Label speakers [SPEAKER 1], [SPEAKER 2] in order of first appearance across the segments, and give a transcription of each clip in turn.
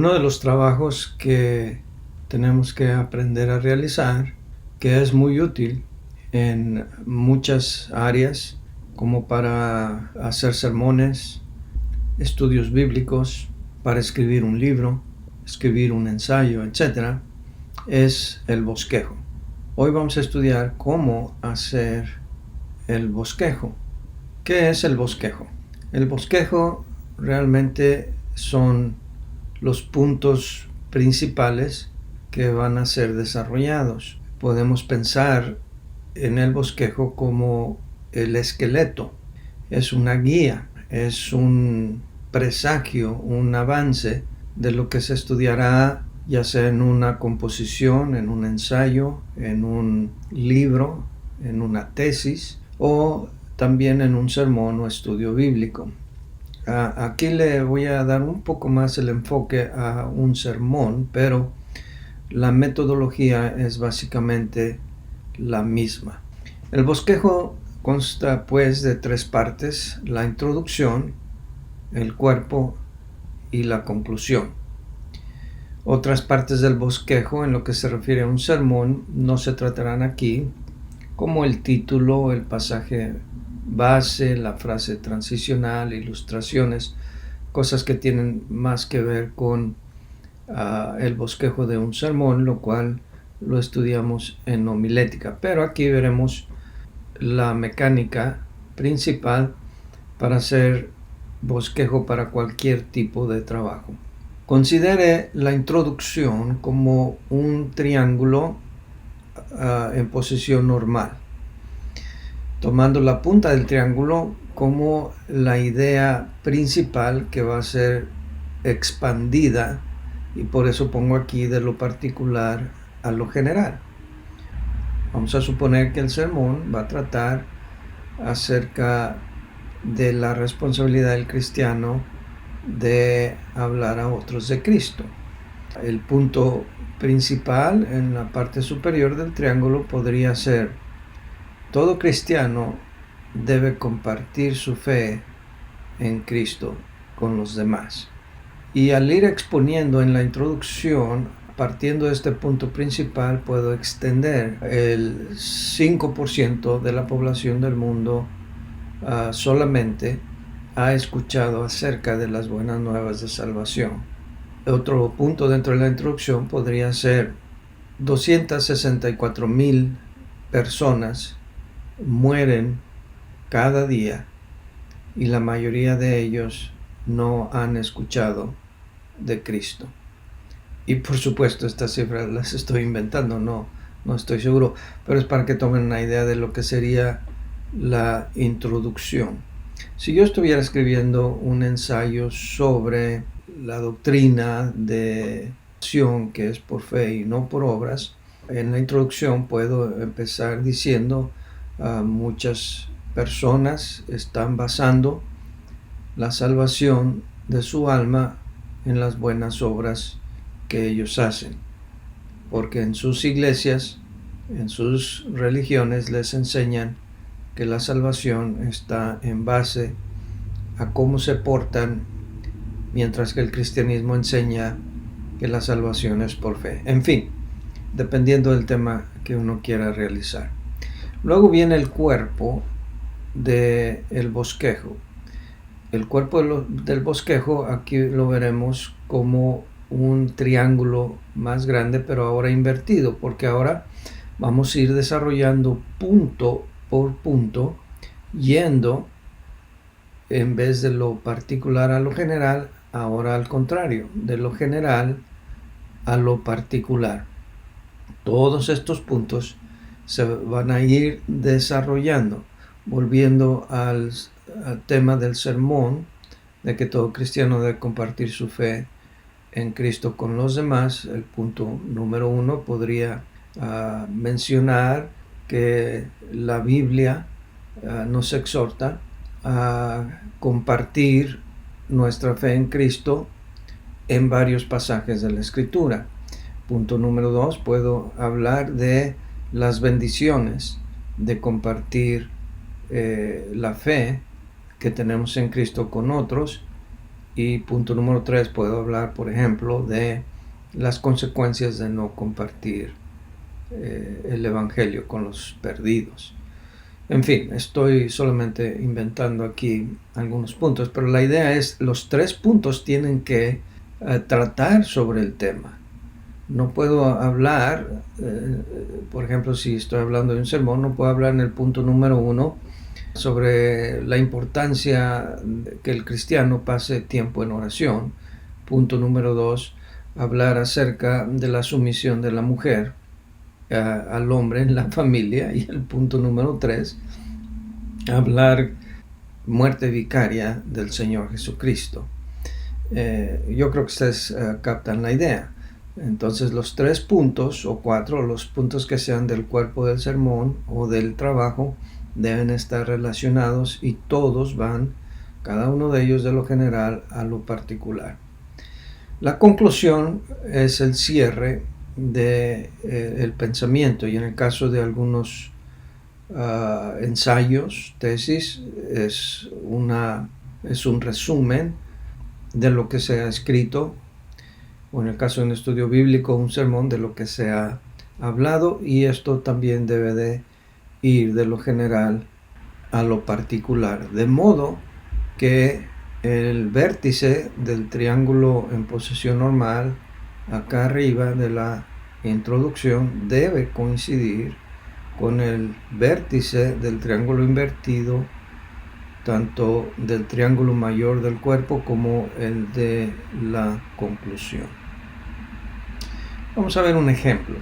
[SPEAKER 1] Uno de los trabajos que tenemos que aprender a realizar, que es muy útil en muchas áreas, como para hacer sermones, estudios bíblicos, para escribir un libro, escribir un ensayo, etc., es el bosquejo. Hoy vamos a estudiar cómo hacer el bosquejo. ¿Qué es el bosquejo? El bosquejo realmente son los puntos principales que van a ser desarrollados. Podemos pensar en el bosquejo como el esqueleto. Es una guía, es un presagio, un avance de lo que se estudiará, ya sea en una composición, en un ensayo, en un libro, en una tesis o también en un sermón o estudio bíblico. Aquí le voy a dar un poco más el enfoque a un sermón, pero la metodología es básicamente la misma. El bosquejo consta pues de 3 partes: la introducción, el cuerpo y la conclusión. Otras partes del bosquejo en lo que se refiere a un sermón no se tratarán aquí, como el título, el pasaje base, la frase transicional, ilustraciones, cosas que tienen más que ver con el bosquejo de un sermón, lo cual lo estudiamos en homilética. Pero aquí veremos la mecánica principal para hacer bosquejo para cualquier tipo de trabajo. Considere la introducción como un triángulo en posición normal, tomando la punta del triángulo como la idea principal que va a ser expandida, y por eso pongo aquí de lo particular a lo general. Vamos a suponer que el sermón va a tratar acerca de la responsabilidad del cristiano de hablar a otros de Cristo. El punto principal en la parte superior del triángulo podría ser: todo cristiano debe compartir su fe en Cristo con los demás. Y al ir exponiendo en la introducción, partiendo de este punto principal, puedo extender el 5% de la población del mundo solamente ha escuchado acerca de las buenas nuevas de salvación. Otro punto dentro de la introducción podría ser: 264,000 personas mueren cada día y la mayoría de ellos no han escuchado de Cristo. Y por supuesto estas cifras las estoy inventando, no estoy seguro, pero es para que tomen una idea de lo que sería la introducción. Si yo estuviera escribiendo un ensayo sobre la doctrina de salvación, que es por fe y no por obras, en la introducción puedo empezar diciendo: muchas personas están basando la salvación de su alma en las buenas obras que ellos hacen, porque en sus iglesias, en sus religiones, les enseñan que la salvación está en base a cómo se portan, mientras que el cristianismo enseña que la salvación es por fe. En fin, dependiendo del tema que uno quiera realizar. Luego viene el cuerpo del bosquejo. El cuerpo del bosquejo aquí lo veremos como un triángulo más grande, pero ahora invertido, porque ahora vamos a ir desarrollando punto por punto, yendo en vez de lo particular a lo general, ahora al contrario, de lo general a lo particular. Todos estos puntos se van a ir desarrollando, volviendo al tema del sermón, de que todo cristiano debe compartir su fe en Cristo con los demás. El punto número 1 podría mencionar que la Biblia nos exhorta a compartir nuestra fe en Cristo en varios pasajes de la Escritura. Punto número 2, puedo hablar de las bendiciones de compartir la fe que tenemos en Cristo con otros, Y punto número 3, puedo hablar, por ejemplo, de las consecuencias de no compartir el Evangelio con los perdidos. En fin, estoy solamente inventando aquí algunos puntos, pero la idea es, los 3 puntos tienen que tratar sobre el tema. No puedo hablar, por ejemplo, si estoy hablando de un sermón, no puedo hablar en el punto número 1 sobre la importancia de que el cristiano pase tiempo en oración. Punto número 2, hablar acerca de la sumisión de la mujer al hombre en la familia. Y el punto número 3, hablar muerte vicaria del Señor Jesucristo. Yo creo que ustedes captan la idea. Entonces los 3 puntos o 4, los puntos que sean del cuerpo del sermón o del trabajo, deben estar relacionados y todos van, cada uno de ellos de lo general a lo particular. La conclusión es el cierre del pensamiento, y en el caso de algunos ensayos, tesis, es un resumen de lo que se ha escrito, o en el caso de un estudio bíblico, un sermón de lo que se ha hablado, y esto también debe de ir de lo general a lo particular, de modo que el vértice del triángulo en posición normal, acá arriba de la introducción, debe coincidir con el vértice del triángulo invertido, tanto del triángulo mayor del cuerpo como el de la conclusión. Vamos a ver un ejemplo,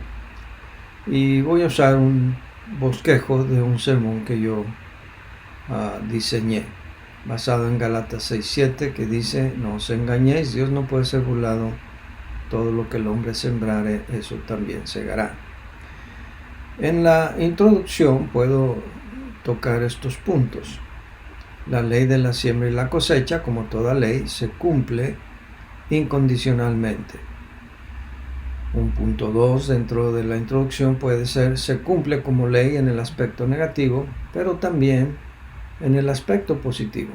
[SPEAKER 1] y voy a usar un bosquejo de un sermón que yo diseñé, basado en Gálatas 6:7, que dice: no os engañéis, Dios no puede ser burlado, todo lo que el hombre sembrare, eso también segará. En la introducción puedo tocar estos puntos. La ley de la siembra y la cosecha, como toda ley, se cumple incondicionalmente. Un punto 2 dentro de la introducción puede ser: se cumple como ley en el aspecto negativo, pero también en el aspecto positivo.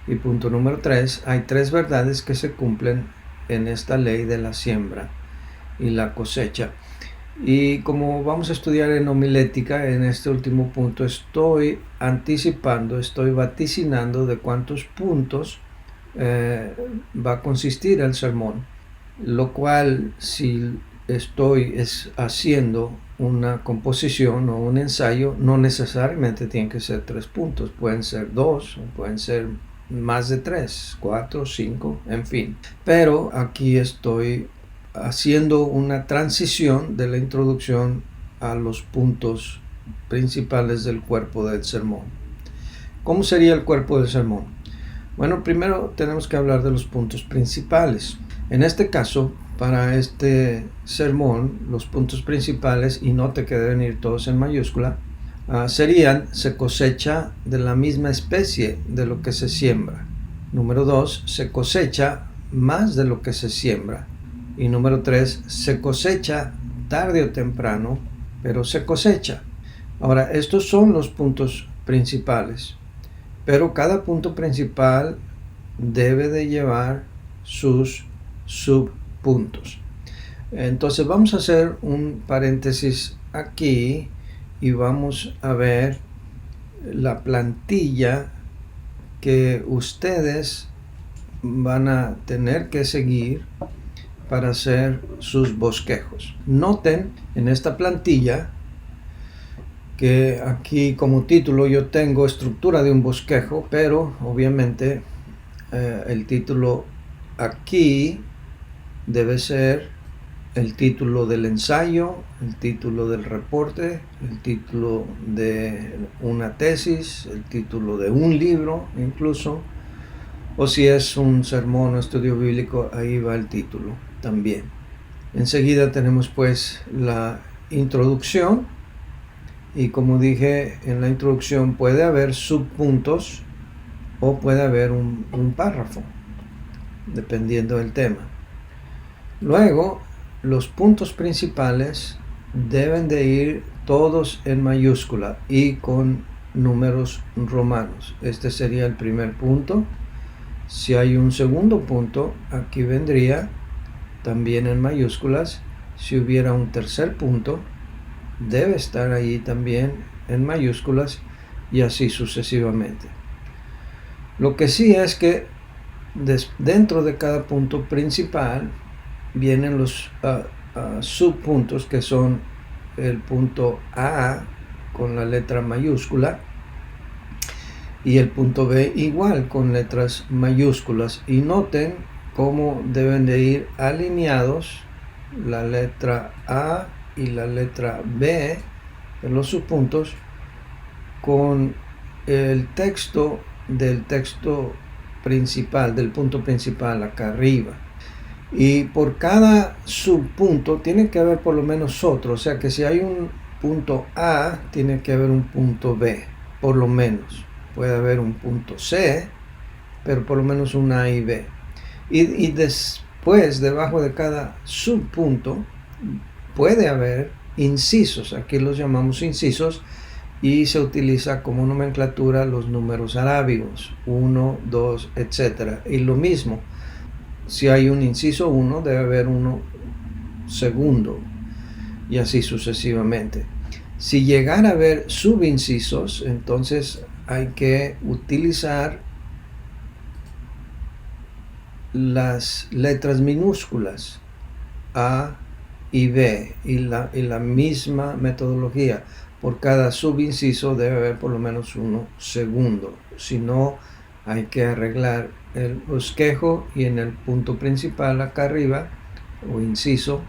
[SPEAKER 1] Y punto número 3, hay 3 verdades que se cumplen en esta ley de la siembra y la cosecha. Y como vamos a estudiar en homilética, en este último punto estoy anticipando, estoy vaticinando de cuántos puntos va a consistir el sermón, lo cual, si estoy haciendo una composición o un ensayo, no necesariamente tienen que ser 3 puntos, pueden ser 2, pueden ser más de 3, 4, 5, en fin. Pero aquí estoy haciendo una transición de la introducción a los puntos principales del cuerpo del sermón. ¿Cómo sería el cuerpo del sermón? Bueno, primero tenemos que hablar de los puntos principales. En este caso, para este sermón, los puntos principales, y note que deben ir todos en mayúscula, serían: se cosecha de la misma especie de lo que se siembra. Número 2, se cosecha más de lo que se siembra. Y número 3, se cosecha tarde o temprano, pero se cosecha. Ahora, estos son los puntos principales, pero cada punto principal debe de llevar sus subpuntos. Entonces vamos a hacer un paréntesis aquí y vamos a ver la plantilla que ustedes van a tener que seguir para hacer sus bosquejos. Noten en esta plantilla que aquí como título yo tengo estructura de un bosquejo, pero obviamente el título aquí debe ser el título del ensayo, el título del reporte, el título de una tesis, el título de un libro incluso, o si es un sermón o estudio bíblico, ahí va el título también. Enseguida tenemos pues la introducción, y como dije, en la introducción puede haber subpuntos o puede haber un párrafo, dependiendo del tema. Luego, los puntos principales deben de ir todos en mayúscula y con números romanos. Este sería el primer punto. Si hay un segundo punto, aquí vendría también en mayúsculas. Si hubiera un tercer punto, debe estar ahí también en mayúsculas, y así sucesivamente. Lo que sí es que dentro de cada punto principal vienen los subpuntos, que son el punto A con la letra mayúscula y el punto B igual con letras mayúsculas. Y noten cómo deben de ir alineados la letra A y la letra B de los subpuntos con el texto del texto principal, del punto principal acá arriba. Y por cada subpunto tiene que haber por lo menos otro, o sea que si hay un punto A, tiene que haber un punto B, por lo menos. Puede haber un punto C, pero por lo menos un A y B. Y después, debajo de cada subpunto, puede haber incisos. Aquí los llamamos incisos, y se utiliza como nomenclatura los números arábigos, 1, 2, etc. Y lo mismo, si hay un inciso 1, debe haber uno segundo, y así sucesivamente. Si llegara a haber subincisos, entonces hay que utilizar las letras minúsculas A y B, y la misma metodología. Por cada subinciso debe haber por lo menos uno segundo. Si no, hay que arreglar el bosquejo, y en el punto principal acá arriba, o inciso,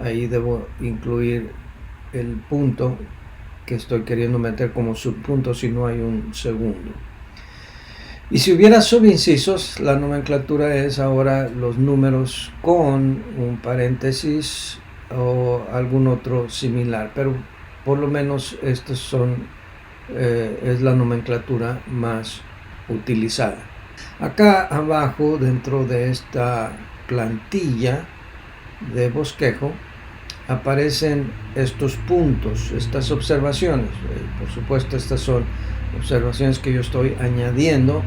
[SPEAKER 1] ahí debo incluir el punto que estoy queriendo meter como subpunto si no hay un segundo. Y si hubiera subincisos, la nomenclatura es ahora los números con un paréntesis o algún otro similar, pero por lo menos estos son es la nomenclatura más utilizada. Acá abajo, dentro de esta plantilla de bosquejo, aparecen estos puntos, estas observaciones. Por supuesto, estas son observaciones que yo estoy añadiendo,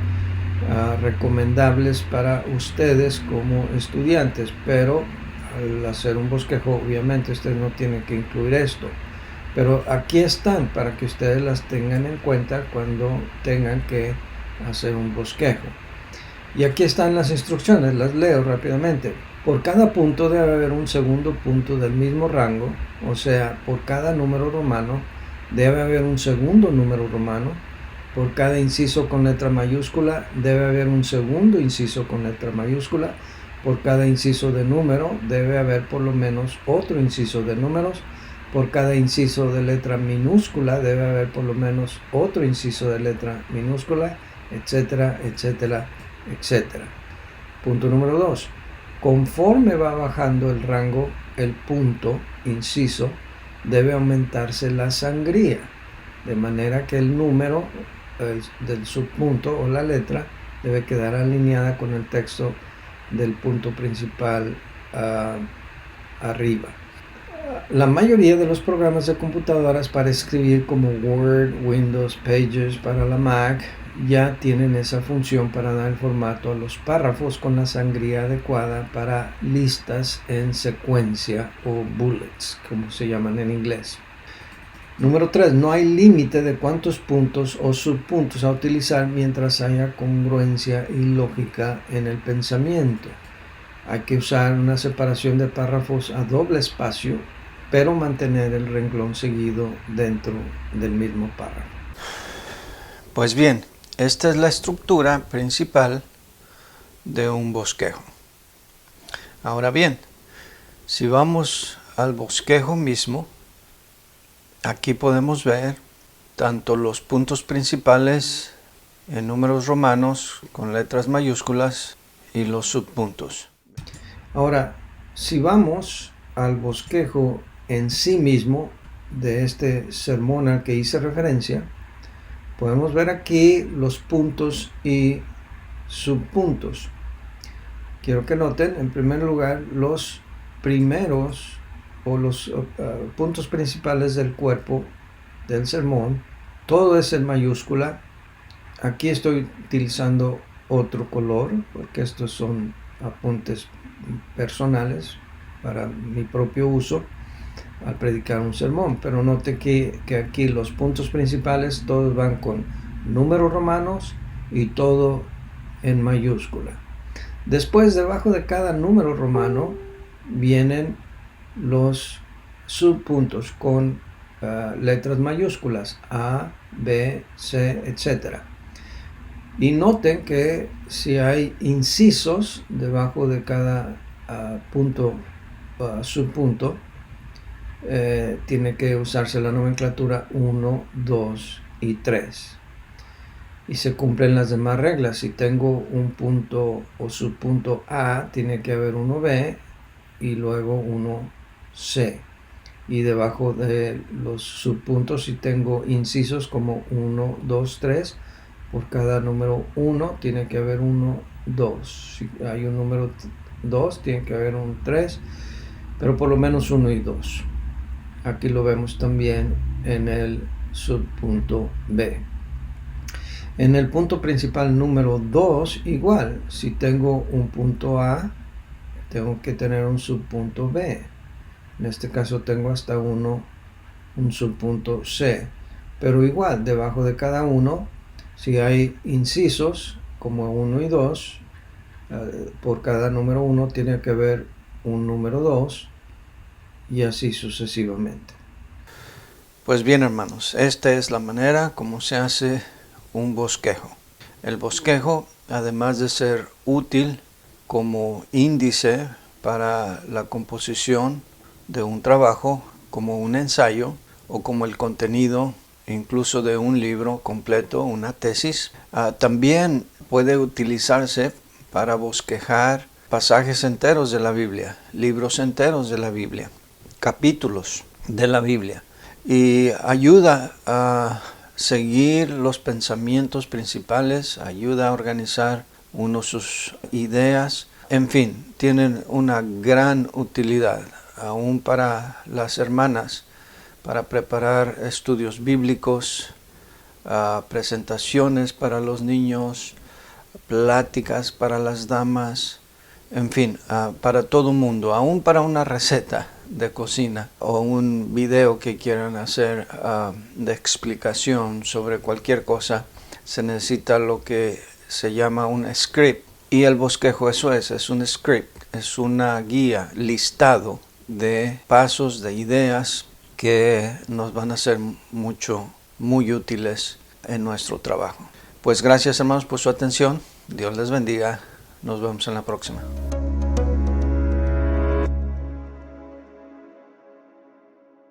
[SPEAKER 1] recomendables para ustedes como estudiantes, pero al hacer un bosquejo obviamente ustedes no tienen que incluir esto, pero aquí están para que ustedes las tengan en cuenta cuando tengan que hacer un bosquejo. Y aquí están las instrucciones, las leo rápidamente. Por cada punto debe haber un segundo punto del mismo rango, o sea, por cada número romano debe haber un segundo número romano. Por cada inciso con letra mayúscula debe haber un segundo inciso con letra mayúscula. Por cada inciso de número debe haber por lo menos otro inciso de números. Por cada inciso de letra minúscula debe haber por lo menos otro inciso de letra minúscula, etcétera, etcétera, etcétera. Punto número 2. Conforme va bajando el rango, el punto, inciso, debe aumentarse la sangría, de manera que el número del subpunto o la letra debe quedar alineada con el texto del punto principal arriba. La mayoría de los programas de computadoras para escribir, como Word, Windows, Pages para la Mac, ya tienen esa función para dar el formato a los párrafos con la sangría adecuada para listas en secuencia, o bullets, como se llaman en inglés. Número 3. No hay límite de cuántos puntos o subpuntos a utilizar mientras haya congruencia y lógica en el pensamiento. Hay que usar una separación de párrafos a doble espacio, pero mantener el renglón seguido dentro del mismo párrafo. Pues bien, esta es la estructura principal de un bosquejo. Ahora bien, si vamos al bosquejo mismo, aquí podemos ver tanto los puntos principales en números romanos con letras mayúsculas y los subpuntos. Ahora, si vamos al bosquejo en sí mismo de este sermón al que hice referencia, podemos ver aquí los puntos y subpuntos. Quiero que noten, en primer lugar, los primeros o los puntos principales del cuerpo del sermón. Todo es en mayúscula. Aquí estoy utilizando otro color, porque estos son apuntes personales para mi propio uso al predicar un sermón. Pero note que aquí los puntos principales todos van con números romanos y todo en mayúscula. Después, debajo de cada número romano vienen los subpuntos con letras mayúsculas A, B, C, etc. Y noten que si hay incisos debajo de cada subpunto, tiene que usarse la nomenclatura 1, 2 y 3. Y se cumplen las demás reglas. Si tengo un punto o subpunto A, tiene que haber uno B y luego uno C. Y debajo de los subpuntos, si tengo incisos como 1, 2, 3, por cada número 1 tiene que haber 1, 2. Si hay un número 2, tiene que haber un 3, pero por lo menos 1 y 2. Aquí lo vemos también en el subpunto B. En el punto principal número 2, igual, si tengo un punto A, tengo que tener un subpunto B. En este caso tengo hasta un subpunto C. Pero igual, debajo de cada uno, si hay incisos, como 1 y 2, por cada número 1 tiene que haber un número 2, y así sucesivamente. Pues bien, hermanos, esta es la manera como se hace un bosquejo. El bosquejo, además de ser útil como índice para la composición de un trabajo, como un ensayo o como el contenido incluso de un libro completo, una tesis, también puede utilizarse para bosquejar pasajes enteros de la Biblia, libros enteros de la Biblia, capítulos de la Biblia, y ayuda a seguir los pensamientos principales, ayuda a organizar sus ideas, en fin, tienen una gran utilidad, aún para las hermanas, para preparar estudios bíblicos, presentaciones para los niños, pláticas para las damas, en fin, para todo el mundo, aún para una receta de cocina o un video que quieran hacer de explicación sobre cualquier cosa, se necesita lo que se llama un script. Y el bosquejo eso es un script, es una guía, listado de pasos, de ideas que nos van a ser muy útiles en nuestro trabajo. Pues gracias, hermanos, por su atención. Dios les bendiga. Nos vemos en la próxima.